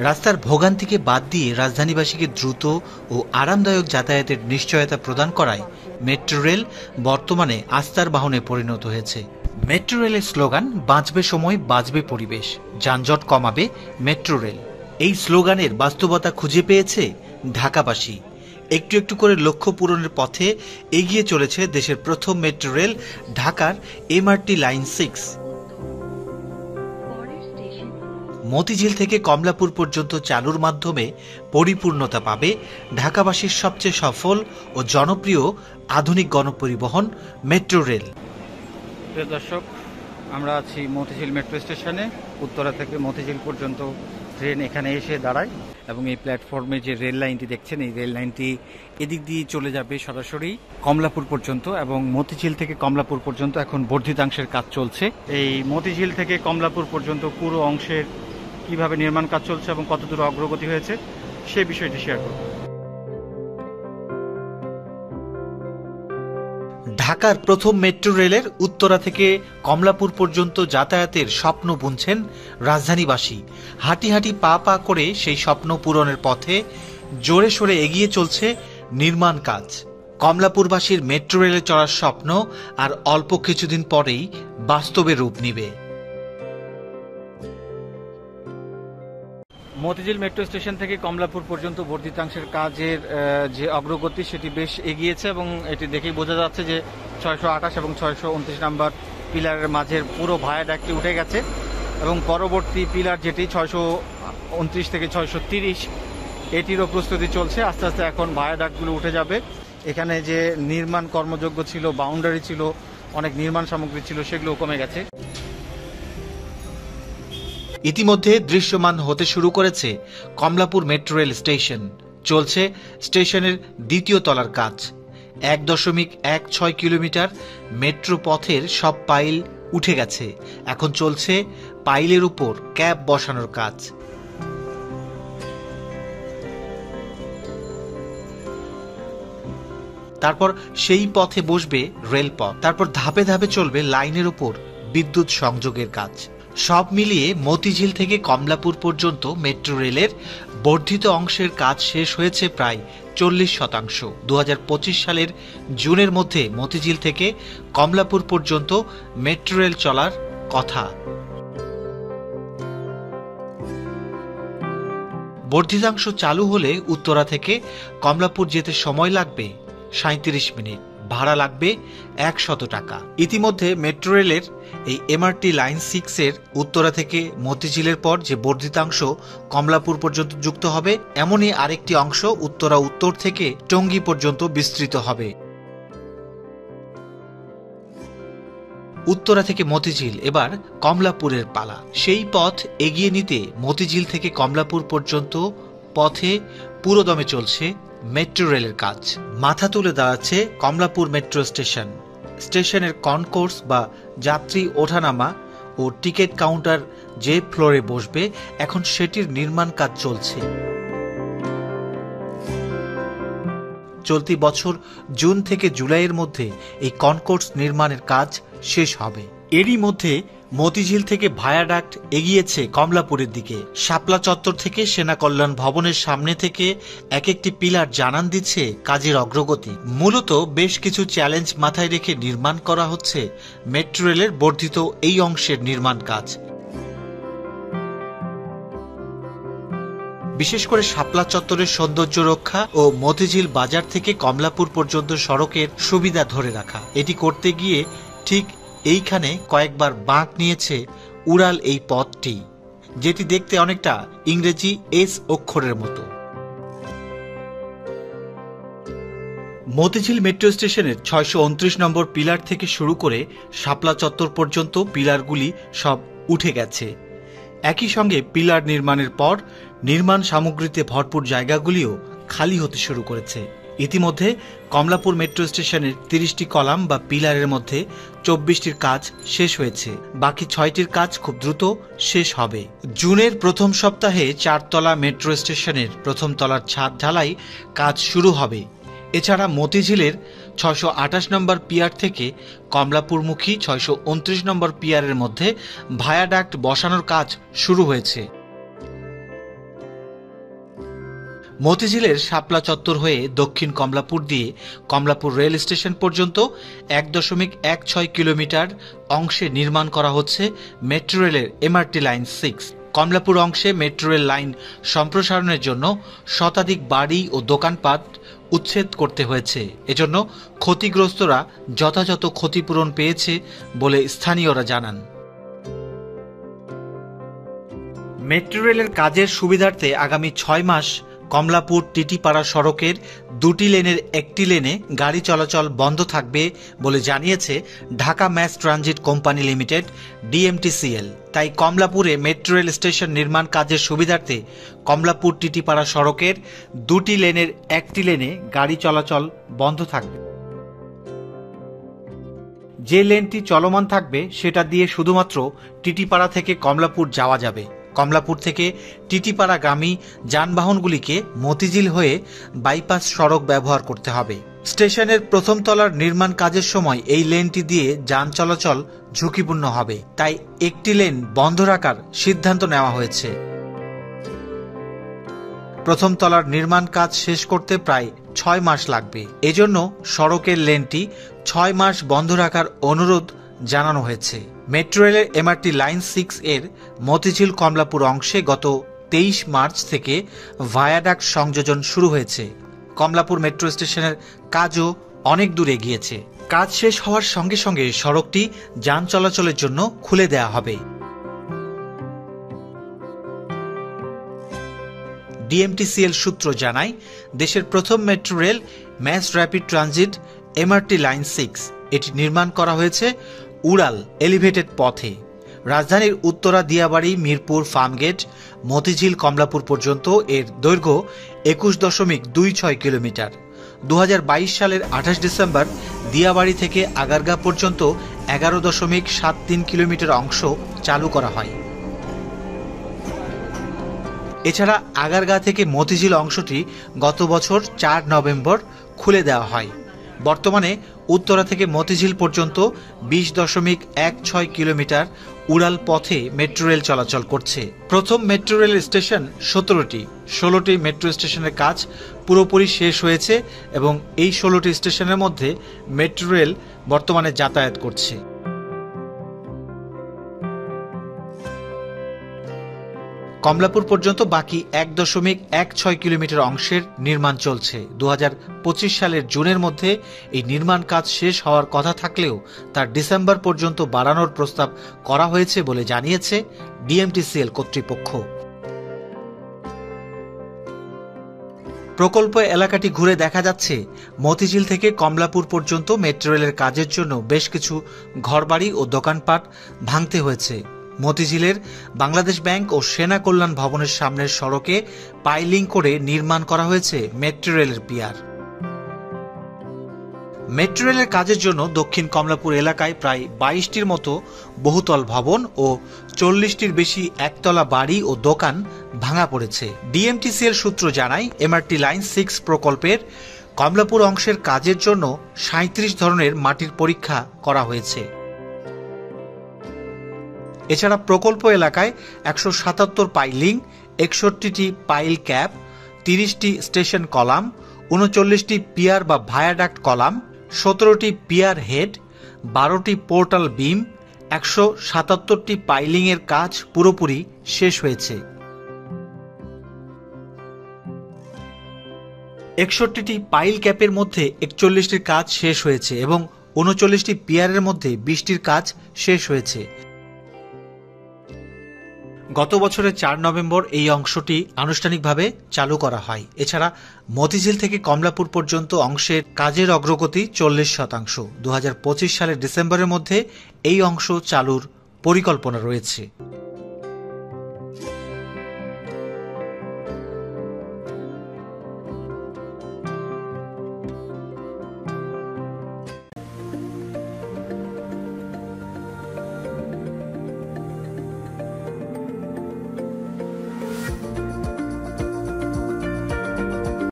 রাস্তার ভোগান্তিকে বাদ দিয়ে রাজধানীবাসীকে দ্রুত ও আরামদায়ক যাতায়াতের নিশ্চয়তা প্রদান করায় মেট্রো রেল বর্তমানে আস্থার বাহনে পরিণত হয়েছে। মেট্রো রেলের স্লোগান বাঁচবে সময় বাঁচবে পরিবেশ, যানজট কমাবে মেট্রো রেল। এই স্লোগানের বাস্তবতা খুঁজে পেয়েছে ঢাকাবাসী। একটু একটু করে লক্ষ্য পূরণের পথে এগিয়ে চলেছে দেশের প্রথম মেট্রো রেল ঢাকার এমআরটি লাইন 6। মতিঝিল থেকে কমলাপুর পর্যন্ত চালুর মাধ্যমে পরিপূর্ণতা পাবে ঢাকাবাসীর সবচেয়ে সফল ও জনপ্রিয় আধুনিক গণপরিবহন মেট্রো রেল। প্রিয় দর্শক, আমরা আছি মতিঝিল মেট্রো স্টেশনে। উত্তরা থেকে মতিঝিল পর্যন্ত ট্রেন এখানে এসে দাঁড়ায় এবং এই প্ল্যাটফর্মে যে রেল লাইনটি দেখছেন, এই রেল লাইনটি এদিক দিয়ে চলে যাবে সরাসরি কমলাপুর পর্যন্ত এবং মতিঝিল থেকে কমলাপুর পর্যন্ত এখন বর্ধিতাংশের কাজ চলছে। এই মতিঝিল থেকে কমলাপুর পর্যন্ত পুরো অংশের কিভাবে নির্মাণ কাজ চলছে এবং কতদূর অগ্রগতি হয়েছে সে বিষয়টি শেয়ার করব। ঢাকার প্রথম মেট্রো রেলের উত্তরা থেকে কমলাপুর পর্যন্ত যাতায়াতের স্বপ্ন বুনছেন রাজধানীবাসী। হাঁটি হাঁটি পা পা করে সেই স্বপ্ন পূরণের পথে জোরে সোরে এগিয়ে চলছে নির্মাণ কাজ। কমলাপুরবাসীর মেট্রো রেলে চড়ার স্বপ্ন আর অল্প কিছুদিন পরেই বাস্তবে রূপ নিবে। মতিঝিল মেট্রো স্টেশন থেকে কমলাপুর পর্যন্ত বর্ধিতাংশের কাজের যে অগ্রগতি সেটি বেশ এগিয়েছে এবং এটি দেখেই বোঝা যাচ্ছে যে 628 এবং 629 নাম্বার পিলারের মাঝের পুরো ভায়াডাক্টটি উঠে গেছে এবং পরবর্তী পিলার যেটি 629 থেকে 630 এটিরও প্রস্তুতি চলছে। আস্তে আস্তে এখন ভায়াডাক্টগুলো উঠে যাবে। এখানে যে নির্মাণ কর্মযোগ্য ছিল, বাউন্ডারি ছিল, অনেক নির্মাণ সামগ্রী ছিল, সেগুলো কমে গেছে। ইতিমধ্যে দৃশ্যমান হতে শুরু করেছে কমলাপুর মেট্রো রেল স্টেশন। চলছে স্টেশনের দ্বিতীয় তলার কাজ। 1.16 কিলোমিটার মেট্রো পথের সব পাইল উঠে গেছে। এখন চলছে পাইলের উপর ক্যাপ বসানোর কাজ। তারপর সেই পথে বসবে রেলপথ। তারপর ধাপে ধাপে চলবে লাইনের উপর বিদ্যুৎ সংযোগের কাজ। সব মিলিয়ে মতিঝিল থেকে কমলাপুর পর্যন্ত মেট্রো রেলের বর্ধিত অংশের কাজ শেষ হয়েছে প্রায় 40%। 2025 সালের জুনের মধ্যে মতিঝিল থেকে কমলাপুর পর্যন্ত মেট্রো রেল চলার কথা। বর্ধিতাংশ চালু হলে উত্তরা থেকে কমলাপুর যেতে সময় লাগবে 37 মিনিট, ভাড়া লাগবে 100 টাকা। ইতিমধ্যে মেট্রো রেলের এই এমআরটি লাইন 6 এর উত্তরা থেকে মতিঝিলের পর যে বর্ধিতাংশ কমলাপুর পর্যন্ত যুক্ত হবে, এমনই আরেকটি অংশ উত্তরা উত্তর থেকে টঙ্গী পর্যন্ত বিস্তৃত হবে। উত্তরা থেকে মতিঝিল, এবার কমলাপুরের পালা। সেই পথ এগিয়ে নিতে মতিঝিল থেকে কমলাপুর পর্যন্ত পথে পুরোদমে চলছে মেট্রো রেলের কাজ। মাথা তুলে দাঁড়াচ্ছে কমলাপুর মেট্রো স্টেশন। স্টেশনের কনকোর্স বা যাত্রী ওঠানামা ও টিকিট কাউন্টার যে ফ্লোরে বসবে, এখন সেটির নির্মাণ কাজ চলছে। চলতি বছর জুন থেকে জুলাইয়ের মধ্যে এই কনকোর্স নির্মাণের কাজ শেষ হবে। এরই মধ্যে মতিঝিল থেকে ভায়াডাক্ট এগিয়েছে কমলাপুরের দিকে। শাপলা চত্বর থেকে সেনা কল্যাণ ভবনের সামনে থেকে এক একটি পিলার জানান দিচ্ছে কাজের অগ্রগতি। মূলত বেশ কিছু চ্যালেঞ্জ মাথায় রেখে নির্মাণ করা হচ্ছে মেট্রো রেলের বর্ধিত এই অংশের নির্মাণ কাজ। বিশেষ করে শাপলা চত্বরের সৌন্দর্য রক্ষা ও মতিঝিল বাজার থেকে কমলাপুর পর্যন্ত সড়কের সুবিধা ধরে রাখা। এটি করতে গিয়ে ঠিক এইখানে কয়েকবার বাঁক নিয়েছে উড়াল এই পথটি, যেটি দেখতে অনেকটা ইংরেজি এস অক্ষরের মতো। মতিঝিল মেট্রো স্টেশনের 629 নম্বর পিলার থেকে শুরু করে শাপলা চত্বর পর্যন্ত পিলারগুলি সব উঠে গেছে। একই সঙ্গে পিলার নির্মাণের পর নির্মাণ সামগ্রীতে ভরপুর জায়গাগুলিও খালি হতে শুরু করেছে। ইতিমধ্যে কমলাপুর মেট্রো স্টেশনের 30টি কলাম বা পিলারের মধ্যে 24টির কাজ শেষ হয়েছে। বাকি 6টির কাজ খুব দ্রুত শেষ হবে। জুনের প্রথম সপ্তাহে 4 তলা মেট্রো স্টেশনের প্রথম তলার ছাদ ঢালাই কাজ শুরু হবে। এছাড়া মতিঝিলের 628 নম্বর পিয়ার থেকে কমলাপুরমুখী 629 নম্বর পিয়ারের মধ্যে ভায়াডাক্ট বসানোর কাজ শুরু হয়েছে। মতিঝিলের শাপলা চত্বর হয়ে দক্ষিণ কমলাপুর দিয়ে কমলাপুর রেল স্টেশন পর্যন্ত 1.16 কিলোমিটার অংশে নির্মাণ করা হচ্ছে মেট্রো রেলের এমআরটি লাইন 6। কমলাপুর অংশে মেট্রো রেল লাইন সম্প্রসারণের জন্য শতাধিক বাড়ি ও দোকানপাট উচ্ছেদ করতে হয়েছে। এজন্য ক্ষতিগ্রস্তরা যথাযথ ক্ষতিপূরণ পেয়েছে বলে স্থানীয়রা জানান। মেট্রো রেলের কাজের সুবিধার্থে আগামী 6 মাস কমলাপুর টিটিপাড়া সড়কের 2টি লেনের একটি লেনে গাড়ি চলাচল বন্ধ থাকবে বলে জানিয়েছে Dhaka mass transit company limited DMTCL. তাই কমলাপুরে মেট্রো রেল স্টেশন নির্মাণ কাজের সুবিধার্থে কমলাপুর টিটিপাড়া সড়কের 2টি লেনের একটি লেনে গাড়ি চলাচল বন্ধ থাকবে। যে লেনটি চলমান থাকবে সেটা দিয়ে শুধুমাত্র টিটিপাড়া থেকে কমলাপুর যাওয়া যাবে। কমলাপুর থেকে টিটিপাড়াগামী যানবাহনগুলিকে মতিঝিল হয়ে বাইপাস সড়ক ব্যবহার করতে হবে। স্টেশনের প্রথম তলার নির্মাণ কাজের সময় এই লেনটি দিয়ে যান চলাচল ঝুঁকিপূর্ণ হবে, তাই একটি লেন বন্ধ রাখার সিদ্ধান্ত নেওয়া হয়েছে। প্রথম তলার নির্মাণ কাজ শেষ করতে প্রায় 6 মাস লাগবে। এজন্য সড়কের লেনটি 6 মাস বন্ধ রাখার অনুরোধ জানানো হয়েছে। মেট্রো রেলের এমআরটি লাইন 6 এর মতিঝিল কমলাপুর অংশে গত 23 মার্চ থেকে ভায়াডাক্ট সংযোজন শুরু হয়েছে। কমলাপুর মেট্রো স্টেশনের কাজও অনেক দূর এগিয়েছে। কাজ শেষ হওয়ার সঙ্গে সঙ্গে সড়কটি যান চলাচলের জন্য খুলে দেওয়া হবে। ডিএমটিসিএল সূত্র জানায়, দেশের প্রথম metro rail mass rapid transit MRT line 6 এটি নির্মাণ করা হয়েছে উড়াল এলিভেটেড পথে। রাজধানীর উত্তরা দিয়াবাড়ি মিরপুর ফার্মগেট মতিঝিল কমলাপুর পর্যন্ত এর দৈর্ঘ্য 21.26 কিলোমিটার। 2022 সালের 28 ডিসেম্বর দিয়াবাড়ি থেকে আগারগাঁ পর্যন্ত 11.73 কিলোমিটার অংশ চালু করা হয়। এছাড়া আগারগাঁ থেকে মতিঝিল অংশটি গত বছর 4 নভেম্বর খুলে দেওয়া হয়। বর্তমানে উত্তরা থেকে মতিঝিল পর্যন্ত 20.16 কিলোমিটার উড়াল পথে মেট্রো রেল চলাচল করছে। প্রথম মেট্রো রেল স্টেশন 16টি মেট্রো স্টেশনের কাজ পুরোপুরি শেষ হয়েছে এবং এই 16টি স্টেশনের মধ্যে মেট্রো রেল বর্তমানে যাতায়াত করছে। কমলাপুর পর্যন্ত বাকি 1.16 কিলোমিটার অংশের নির্মাণ চলছে। 2025 সালের জুনের মধ্যে এই নির্মাণ কাজ শেষ হওয়ার কথা থাকলেও তার ডিসেম্বর পর্যন্ত বাড়ানোর প্রস্তাব করা হয়েছে বলে জানিয়েছে ডিএমটিসিএল কর্তৃপক্ষ। প্রকল্প এলাকাটি ঘুরে দেখা যাচ্ছে মতিঝিল থেকে কমলাপুর পর্যন্ত মেট্রো রেলের কাজের জন্য বেশ কিছু ঘরবাড়ি ও দোকানপাট ভাঙতে হয়েছে। মতিঝিলের বাংলাদেশ ব্যাংক ও সেনা কল্যাণ ভবনের সামনের সড়কে পাইলিং করে নির্মাণ করা হয়েছে মেট্রো রেলের পিয়ার। মেট্রো রেলের কাজের জন্য দক্ষিণ কমলাপুর এলাকায় প্রায় 22টির মতো বহুতল ভবন ও 40টির বেশি একতলা বাড়ি ও দোকান ভাঙা পড়েছে। ডিএমটিসিএল সূত্র জানায়, এমআরটি লাইন 6 প্রকল্পের কমলাপুর অংশের কাজের জন্য 37 ধরনের মাটির পরীক্ষা করা হয়েছে। এছাড়া প্রকল্প এলাকায় 177 পাইলিং, 61টি পাইল ক্যাপ, 30টি স্টেশন কলাম, 39টি পিয়ার বা ভায়াডাক্ট কলাম, 17টি পিয়ার হেড, 12টি পোর্টাল বিম, 177টি পাইলিং এর কাজ পুরোপুরি শেষ হয়েছে। 61টি পাইল ক্যাপের মধ্যে 41টির কাজ শেষ হয়েছে এবং 39টি পিয়ারের মধ্যে 20টির কাজ শেষ হয়েছে। গত বছরের 4 নভেম্বর এই অংশটি আনুষ্ঠানিকভাবে চালু করা হয়। এছাড়া মতিঝিল থেকে কমলাপুর পর্যন্ত অংশের কাজের অগ্রগতি 40%। 2025 সালের ডিসেম্বরের মধ্যে এই অংশ চালুর পরিকল্পনা রয়েছে।